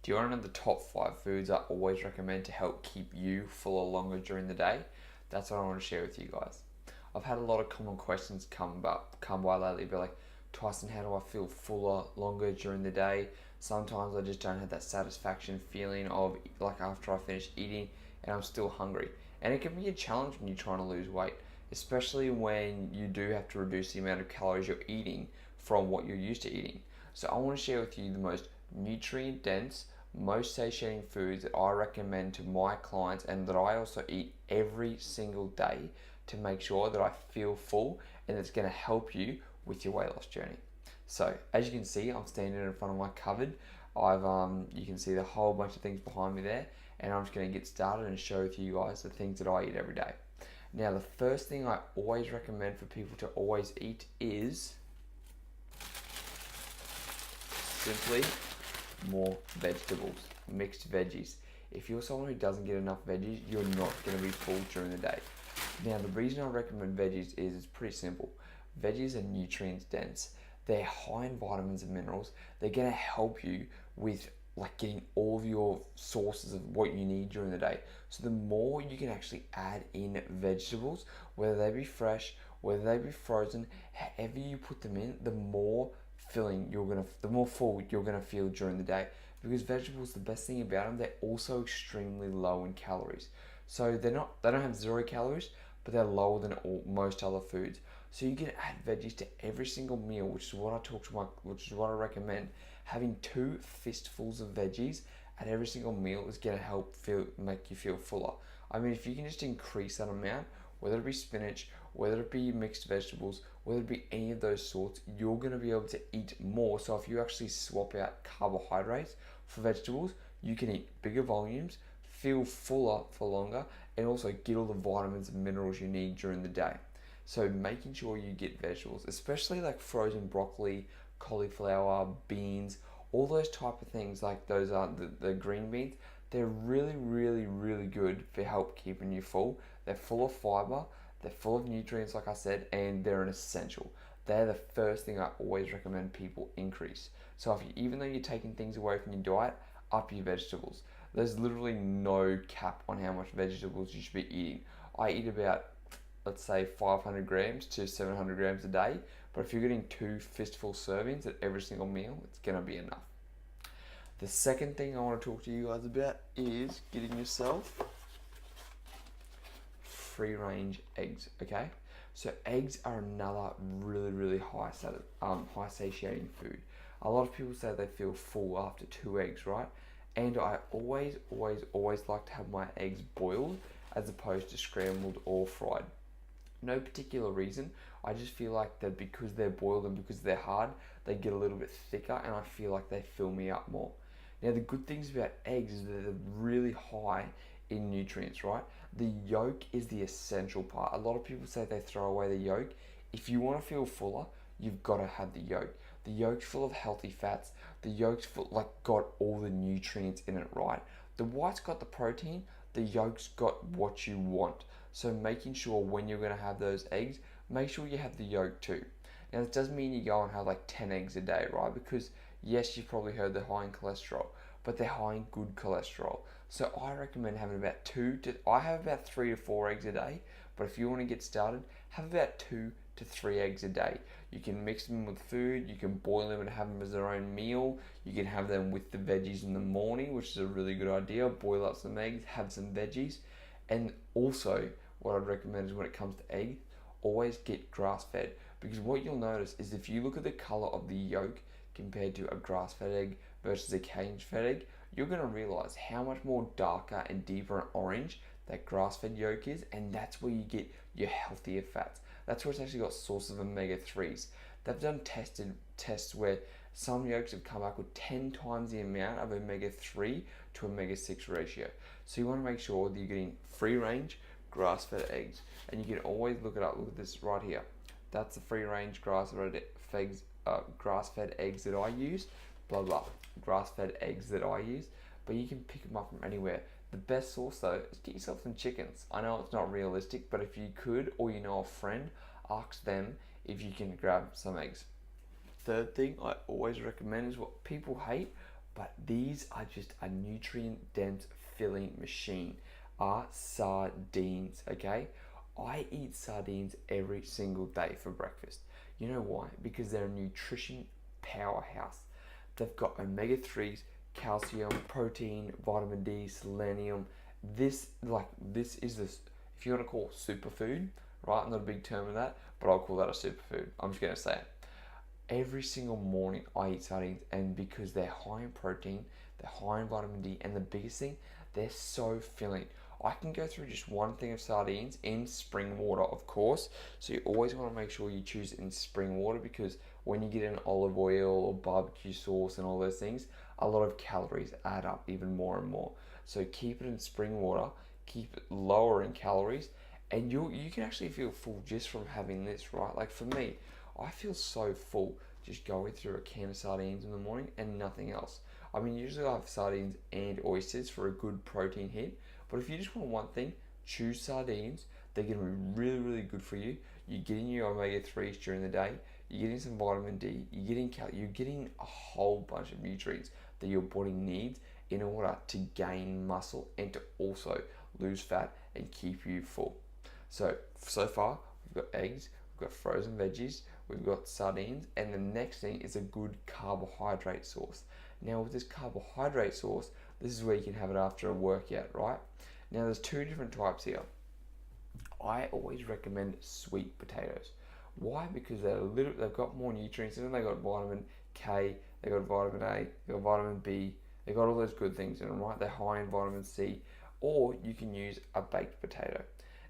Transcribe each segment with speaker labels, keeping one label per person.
Speaker 1: Do you want to know the top 5 foods I always recommend to help keep you fuller longer during the day? That's what I want to share with you guys. I've had a lot of common questions come by lately, be like, Tyson, how do I feel fuller longer during the day? Sometimes I just don't have that satisfaction feeling of like after I finish eating and I'm still hungry. And it can be a challenge when you're trying to lose weight, especially when you do have to reduce the amount of calories you're eating from what you're used to eating. So I want to share with you the most nutrient dense, most satiating foods that I recommend to my clients and that I also eat every single day to make sure that I feel full and it's going to help you with your weight loss journey. So as you can see, I'm standing in front of my cupboard. You can see the whole bunch of things behind me there, and I'm just going to get started and share with you guys the things that I eat every day. Now, the first thing I always recommend for people to always eat is simply more vegetables, mixed veggies. If you're someone who doesn't get enough veggies, you're not going to be full during the day. Now, the reason I recommend veggies is it's pretty simple. Veggies are nutrients dense. They're high in vitamins and minerals. They're going to help you with like getting all of your sources of what you need during the day. So the more you can actually add in vegetables, whether they be fresh, whether they be frozen, however you put them in, the more the more full you're gonna feel during the day. Because vegetables, the best thing about them, they're also extremely low in calories. So they don't have 0 calories, but they're lower than most other foods. So you can add veggies to every single meal, which is what I recommend. Having 2 fistfuls of veggies at every single meal is gonna make you feel fuller. I mean, if you can just increase that amount, whether it be spinach, whether it be mixed vegetables, whether it be any of those sorts, you're going to be able to eat more. So if you actually swap out carbohydrates for vegetables, you can eat bigger volumes, feel fuller for longer, and also get all the vitamins and minerals you need during the day. So making sure you get vegetables, especially like frozen broccoli, cauliflower, beans, all those type of things, like those are the green beans, they're really, really, really good for help keeping you full. They're full of fiber, they're full of nutrients, like I said, and they're an essential. They're the first thing I always recommend people increase. So even though you're taking things away from your diet, up your vegetables. There's literally no cap on how much vegetables you should be eating. I eat about, let's say, 500 grams to 700 grams a day, but if you're getting 2 fistful servings at every single meal, it's gonna be enough. The second thing I want to talk to you guys about is getting yourself free range eggs. Okay, so eggs are another really, really high satiating food. A lot of people say they feel full after 2 eggs, right? And I always like to have my eggs boiled as opposed to scrambled or fried. No particular reason. I just feel like that because they're boiled and because they're hard, they get a little bit thicker, and I feel like they fill me up more. Now, the good things about eggs is that they're really high in nutrients, right? The yolk is the essential part. A lot of people say they throw away the yolk. If you want to feel fuller, you've got to have the yolk. The yolk's full of healthy fats. The yolk's got all the nutrients in it, right? The white's got the protein. The yolk's got what you want. So making sure when you're going to have those eggs, make sure you have the yolk too. Now, this doesn't mean you go and have like 10 eggs a day, right? Because yes, you've probably heard they're high in cholesterol, but they're high in good cholesterol. So I recommend having I have about 3 to 4 eggs a day, but if you want to get started, have about 2 to 3 eggs a day. You can mix them with food, you can boil them and have them as their own meal. You can have them with the veggies in the morning, which is a really good idea. Boil up some eggs, have some veggies. And also, what I'd recommend is when it comes to eggs, always get grass-fed. Because what you'll notice is if you look at the color of the yolk compared to a grass-fed egg versus a cage-fed egg, you're going to realize how much more darker and deeper and orange that grass-fed yolk is, and that's where you get your healthier fats. That's where it's actually got sources of omega-3s. They've done tests where some yolks have come back with 10 times the amount of omega-3 to omega-6 ratio. So you want to make sure that you're getting free-range grass-fed eggs, and you can always look it up. Look at this right here. That's the free-range grass-fed eggs that I use. Blah blah. Grass-fed eggs that I use, but you can pick them up from anywhere. The best source though is get yourself some chickens. I know it's not realistic, but if you could, or you know a friend, ask them if you can grab some eggs. Third thing I always recommend is what people hate, but these are just a nutrient dense filling machine. Are sardines, okay? I eat sardines every single day for breakfast. You know why? Because they're a nutrition powerhouse. They've got omega 3s, calcium, protein, vitamin D, selenium. This is this, if you want to call it superfood, right? I'm not a big term of that, but I'll call that a superfood. I'm just gonna say it. Every single morning I eat sardines, and because they're high in protein, they're high in vitamin D, and the biggest thing, they're so filling. I can go through just one thing of sardines in spring water, of course. So you always want to make sure you choose it in spring water, because when you get in olive oil or barbecue sauce and all those things, a lot of calories add up even more and more. So keep it in spring water, keep it lower in calories, and you can actually feel full just from having this, right? Like for me, I feel so full just going through a can of sardines in the morning and nothing else. I mean, usually I have sardines and oysters for a good protein hit, but if you just want one thing, choose sardines. They're going to be really, really good for you. You're getting your omega 3s during the day, you're getting some vitamin D, you're getting a whole bunch of nutrients that your body needs in order to gain muscle and to also lose fat and keep you full. So far, we've got eggs, we've got frozen veggies, we've got sardines, and the next thing is a good carbohydrate source. Now with this carbohydrate source, this is where you can have it after a workout, right? Now there's two different types here. I always recommend sweet potatoes. Why? Because they've got more nutrients in them. They've got vitamin K, they've got vitamin A, they've got vitamin B, they've got all those good things in them, right? They're high in vitamin C. Or you can use a baked potato.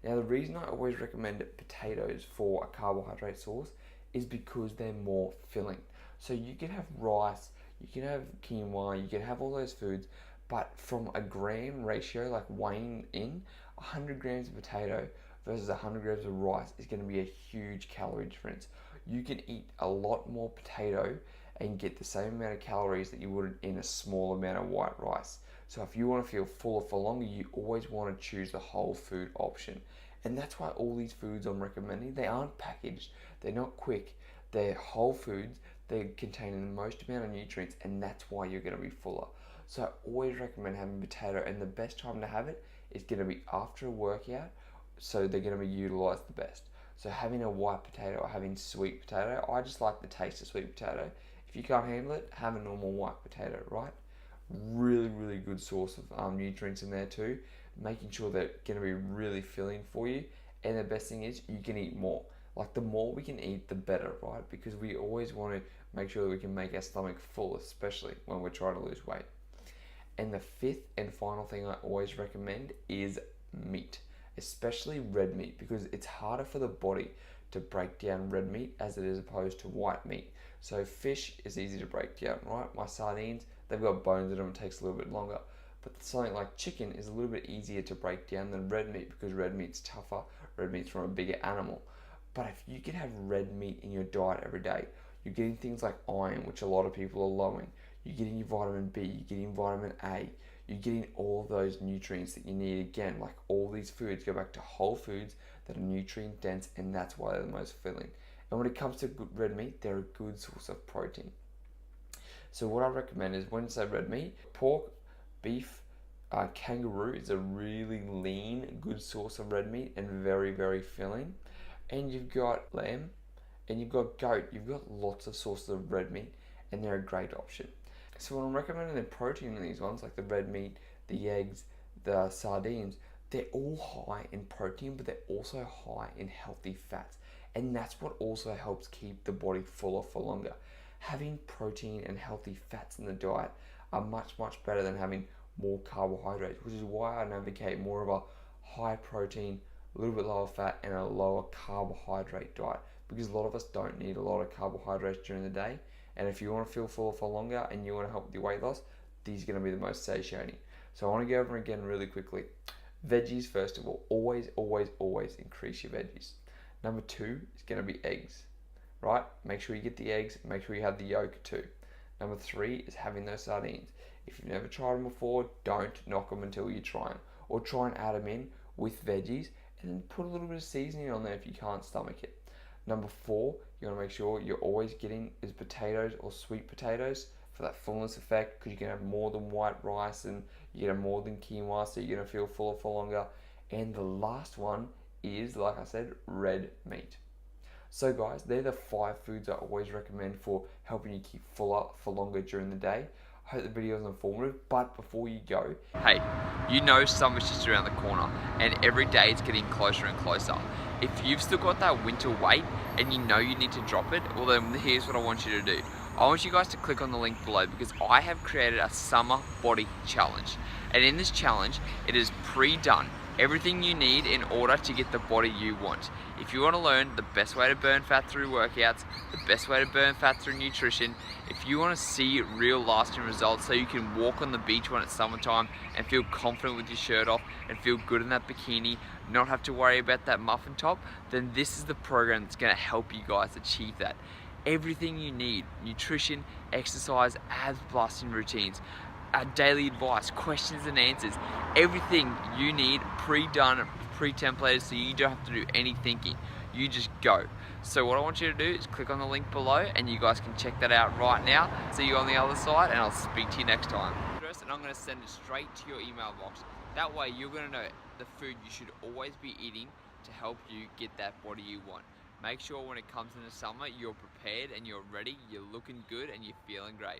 Speaker 1: Now the reason I always recommend potatoes for a carbohydrate source is because they're more filling. So you can have rice, you can have quinoa, you can have all those foods, but from a gram ratio, like weighing in, 100 grams of potato versus 100 grams of rice is going to be a huge calorie difference. You can eat a lot more potato and get the same amount of calories that you would in a small amount of white rice. So if you want to feel fuller for longer, you always want to choose the whole food option. And that's why all these foods I'm recommending, they aren't packaged, they're not quick, they're whole foods, they're containing the most amount of nutrients, and that's why you're going to be fuller. So I always recommend having potato, and the best time to have it is going to be after a workout, so they're going to be utilized the best. So having a white potato or having sweet potato, I just like the taste of sweet potato. If you can't handle it, have a normal white potato, right? Really, really good source of nutrients in there too, making sure they're going to be really filling for you. And the best thing is you can eat more. Like the more we can eat, the better, right? Because we always want to make sure that we can make our stomach full, especially when we're trying to lose weight. And the fifth and final thing I always recommend is meat, especially red meat, because it's harder for the body to break down red meat as it is opposed to white meat. So fish is easy to break down, right? My sardines, they've got bones in them, it takes a little bit longer. But something like chicken is a little bit easier to break down than red meat, because red meat's tougher, red meat's from a bigger animal. But if you can have red meat in your diet every day, you're getting things like iron, which a lot of people are low in. You're getting your vitamin B, you're getting vitamin A, you're getting all those nutrients that you need. Again, like all these foods, go back to whole foods that are nutrient dense, and that's why they're the most filling. And when it comes to good red meat, they're a good source of protein. So what I recommend is, when you say red meat, pork, beef, kangaroo is a really lean, good source of red meat and very, very filling. And you've got lamb and you've got goat. You've got lots of sources of red meat, and they're a great option. So when I'm recommending the protein in these ones, like the red meat, the eggs, the sardines, they're all high in protein, but they're also high in healthy fats. And that's what also helps keep the body fuller for longer. Having protein and healthy fats in the diet are much, much better than having more carbohydrates, which is why I advocate more of a high protein, a little bit lower fat, and a lower carbohydrate diet, because a lot of us don't need a lot of carbohydrates during the day. And if you want to feel fuller for longer and you want to help with your weight loss, these are going to be the most satiating. So I want to go over again really quickly. Veggies, first of all, always, always, always increase your veggies. Number 2 is going to be eggs, right? Make sure you get the eggs, make sure you have the yolk too. Number 3 is having those sardines. If you've never tried them before, don't knock them until you try them. Or try and add them in with veggies, and then put a little bit of seasoning on there if you can't stomach it. Number 4, you want to make sure you're always getting is potatoes or sweet potatoes for that fullness effect, because you can have more than white rice and you can have more than quinoa, so you're going to feel fuller for longer. And the last one is, like I said, red meat. So guys, they're the 5 foods I always recommend for helping you keep fuller for longer during the day. I hope the video was informative, but before you go, hey, you know summer's just around the corner and every day it's getting closer and closer. If you've still got that winter weight and you know you need to drop it, well then here's what I want you to do. I want you guys to click on the link below because I have created a summer body challenge. And in this challenge, it is pre-done. Everything you need in order to get the body you want. If you want to learn the best way to burn fat through workouts, the best way to burn fat through nutrition, if you want to see real lasting results so you can walk on the beach when it's summertime and feel confident with your shirt off and feel good in that bikini, not have to worry about that muffin top, then this is the program that's going to help you guys achieve that. Everything you need, nutrition, exercise, abs busting routines, daily advice, questions and answers, everything you need pre-done, pre-templated, so you don't have to do any thinking. You just go. So what I want you to do is click on the link below and you guys can check that out right now. See you on the other side and I'll speak to you next time. And I'm going to send it straight to your email box. That way you're going to know the food you should always be eating to help you get that body you want. Make sure when it comes into summer you're prepared and you're ready, you're looking good and you're feeling great.